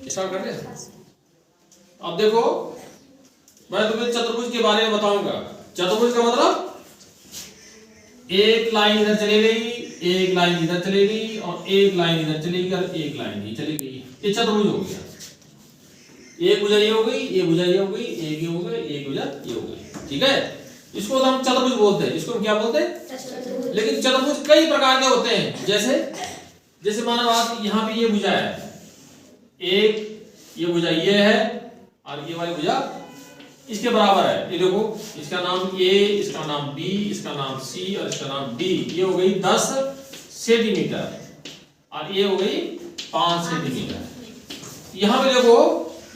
Start कर दे। अब देखो मैं तुम्हें चतुर्भुज के बारे में बताऊंगा। चतुर्भुज का मतलब एक लाइन इधर चली गई, एक लाइन इधर चली गई और एक लाइन इधर चली गई और एक लाइन इधर चली गई। ये चतुर्भुज हो गया। एक भुजा ये हो गई, एक भुजा ये हो गई, एक ये हो गई, एक भुजा ये हो गई। ठीक है, इसको तो हम चतुर्भुज बोलते हैं। इसको हम क्या बोलते हैं? लेकिन चतुर्भुज कई प्रकार के होते हैं। जैसे माना बात यहाँ पे ये भुजा है, एक ये भुजा ये है और ये वाली भुजा इसके बराबर है। ये देखो, इसका नाम A, इसका नाम B, इसका नाम C और इसका नाम D। ये हो गई 10 सेंटीमीटर और ये हो गई 5 सेंटीमीटर। यहां पे देखो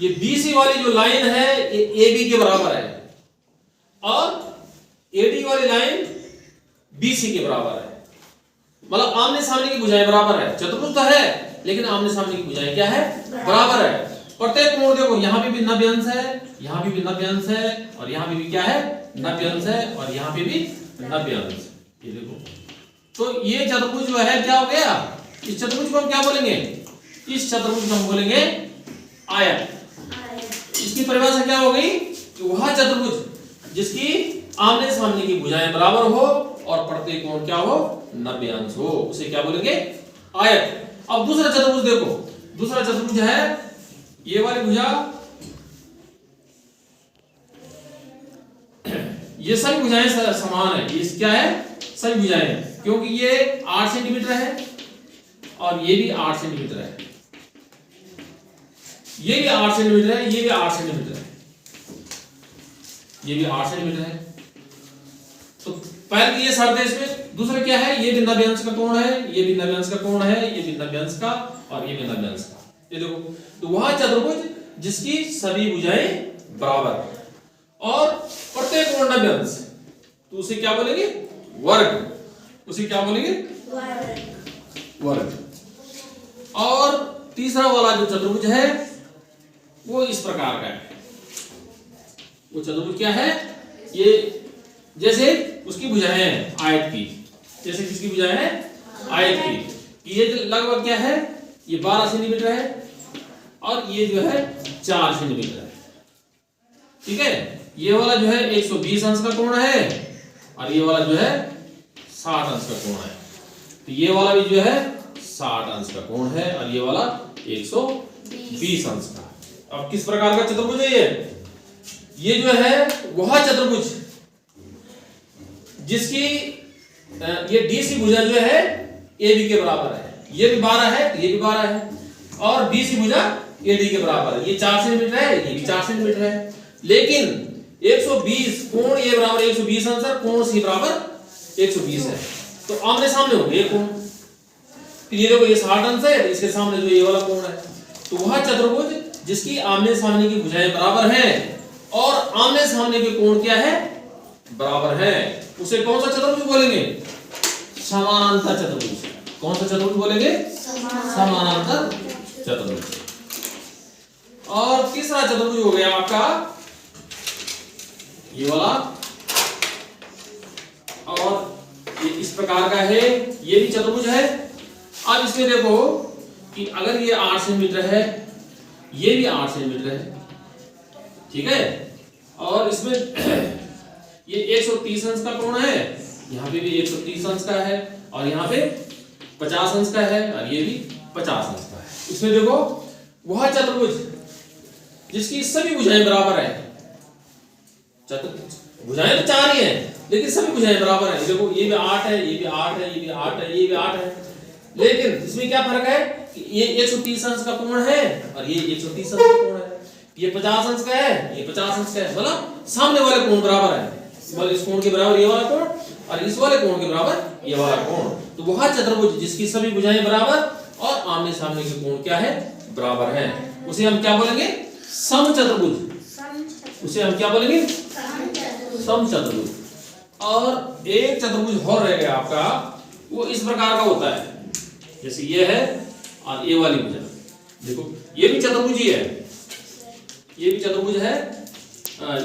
ये BC वाली जो लाइन है ये AB के बराबर है और AD वाली लाइन BC के बराबर है। मतलब आमने सामने की भुजाएं बराबर है। चतुर्भुज तो है लेकिन आमने सामने की भुजाएं क्या है? बराबर है। प्रत्येक कोण देखो, यहाँ पे भी नब्बे अंश है, यहाँ पे भी नब्बे अंश है और यहाँ पे भी क्या है? नब्बे अंश है और यहाँ पे भी नब्बे अंश। ये देखो, तो ये चतुर्भुज जो है क्या हो गया? इस चतुर्भुज को हम क्या बोलेंगे? इस चतुर्भुज को हम बोलेंगे आयत। इसकी परिभाषा क्या हो गई? वह चतुर्भुज जिसकी आमने सामने की भुजाएं बराबर हो और प्रत्येक कोण क्या हो? 90 अंश हो, उसे क्या बोलेंगे? आयत। अब दूसरा चतुर्भुज देखो, दूसरा चतुर्भुज है ये वाली भुजा, ये सभी भुजाएं समान है। ये क्या है? सभी भुजाएं, क्योंकि ये 8 सेंटीमीटर है और ये भी 8 सेंटीमीटर है, ये भी 8 सेंटीमीटर है, ये भी 8 सेंटीमीटर है, ये भी 8 सेंटीमीटर है। तो पहले ये शर्त है इसमें। दूसरा क्या है? ये भी 90 अंश का कोण है, ये भी 90 अंश का कोण है, ये भी 90 अंश का और ये भी 90 अंश का। ये देखो, तो वह चतुर्भुज जिसकी सभी भुजाएं बराबर और प्रत्येक कोण 90 अंश, तो उसे क्या बोलेंगे? वर्ग। उसे क्या बोलेंगे? वर्ग। और तीसरा वाला जो चतुर्भुज है वो इस प्रकार का है। वो चतुर्भुज क्या है? ये जैसे उसकी भुजाएं हैं आयत की, जैसे किसकी भुजाएं हैं? आयत की। ये लगभग क्या है? ये 12 सेंटीमीटर है और ये जो है 4 सेंटीमीटर है। ठीक है, ये वाला जो है 120 अंश का कोण है और ये वाला जो है 60 अंश का कोण है। तो ये वाला भी जो है 60 अंश का कोण है और ये वाला 120 अंश का। अब किस प्रकार का चतुर्भुज है ये जो है वह चतुर्भुज जिसकी ये DC भुजा जो है AB के बराबर है। ये भी 12 है, ये भी 12 है और BC भुजा AD के बराबर है। ये 4 सेंटीमीटर है, ये भी 4 सेंटीमीटर है। लेकिन 120 कोण A बराबर 120 अंश और कोण C बराबर 120 है, तो आमने सामने हो गए कोण। फिर ये देखो, ये 60 अंश है, इसके सामने जो ये वाला कोण है। तो वह चतुर्भुज जिसकी आमने सामने की भुजाएं बराबर हैं और आमने सामने के कोण क्या है? बराबर है, उसे कौन सा चतुर्भुज बोलेंगे? समानांतर चतुर्भुज। कौन सा चतुर्भुज बोलेंगे? समानांतर चतुर्भुज। और तीसरा चतुर्भुज हो गया आपका ये वाला, और ये इस प्रकार का है, ये भी चतुर्भुज है। अब इसमें देखो कि अगर ये 8 सेंटीमीटर है, ये भी 8 सेंटीमीटर है, ठीक है, और इसमें ये 130 अंश का कोण है, यहाँ पे भी 130 अंश का है और यहाँ पे 50 अंश का है और ये भी 50 अंश का है। इसमें देखो वह चतुर्भुज जिसकी सभी भुजाएं बराबर है। भुजाएं तो 4 ही हैं लेकिन सभी भुजाएं बराबर है। देखो, ये भी 8 है, ये भी 8 है, ये भी 8 है, ये भी 8 है। लेकिन इसमें क्या फर्क है कि ये 130 अंश का कोण है और ये 130 अंश का कोण है। ये 50 अंश का है, ये 50 अंश का है, मतलब सामने वाले कोण बराबर है। मतलब इस कोण के बराबर ये वाला कोण और इस वाले कोण के बराबर ये वाला कोण। तो वह चतुर्भुज जिसकी सभी भुजाएं बराबर और आमने सामने के कोण क्या है? बराबर है, उसे हम क्या बोलेंगे? समचतुर्भुज। उसे हम क्या बोलेंगे? समचतुर्भुज। और एक चतुर्भुज और रह गया आपका, वो इस प्रकार का होता है, जैसे ये है और ये वाली भुजा। देखो, ये भी चतुर्भुज ही है, ये भी चतुर्भुज है।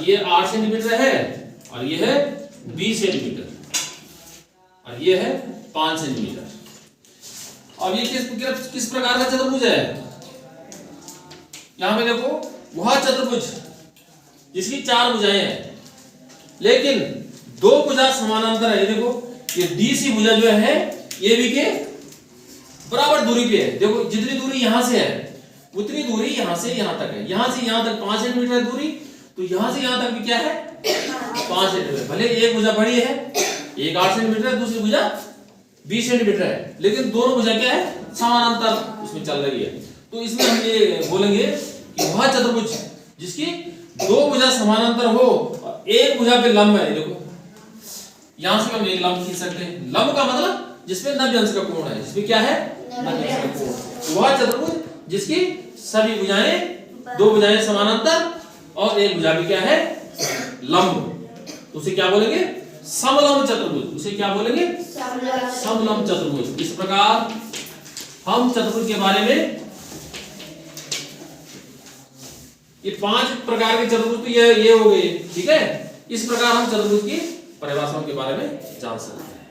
ये 8 सेंटीमीटर है और ये है 20 सेंटीमीटर और ये है 5 सेंटीमीटर। अब ये किस प्रकार का चतुर्भुज है? यहाँ पे देखो वह चतुर्भुज जिसकी 4 भुजाएं हैं लेकिन 2 भुजा समानांतर है। ये देखो ये DC भुजा जो है AB के बराबर दूरी पे है। देखो जितनी दूरी यहां से है उतनी दूरी यहां से यहां तक है। यहां से यहां तक 5 सेंटीमीटर है दूरी, तो यहां से यहां तक भी क्या है 5 सेंटीमीटर। भले एक भुजा बड़ी है, एक 8 सेंटीमीटर है, दूसरी भुजा 20 सेंटीमीटर है, लेकिन दोनों भुजा क्या है समानांतर उसमें चल रही है। तो इसमें हम ये बोलेंगे कि वह चतुर्भुज जिसकी 2 भुजा समानांतर हो और एक भुजा पे लंब है। देखो यहां से हम एक लंब खींच सकते हैं। लंब का मतलब जिसमें 90 अंश का कोण है, जिसमें क्या है 90 अंश का कोण। वह चतुर्भुज जिसकी सभी भुजाएं 2 भुजाएं समानांतर और एक भुजा भी क्या है लंब, उसे क्या बोलेंगे समलंब चतुर्भुज। उसे क्या बोलेंगे समलंब चतुर्भुज। इस प्रकार हम चतुर्भुज के बारे में ये 5 प्रकार के चतुर्भुज तो ये हो गए, ठीक है। इस प्रकार हम चतुर्भुज की परिभाषाओं के बारे में जान सकते हैं।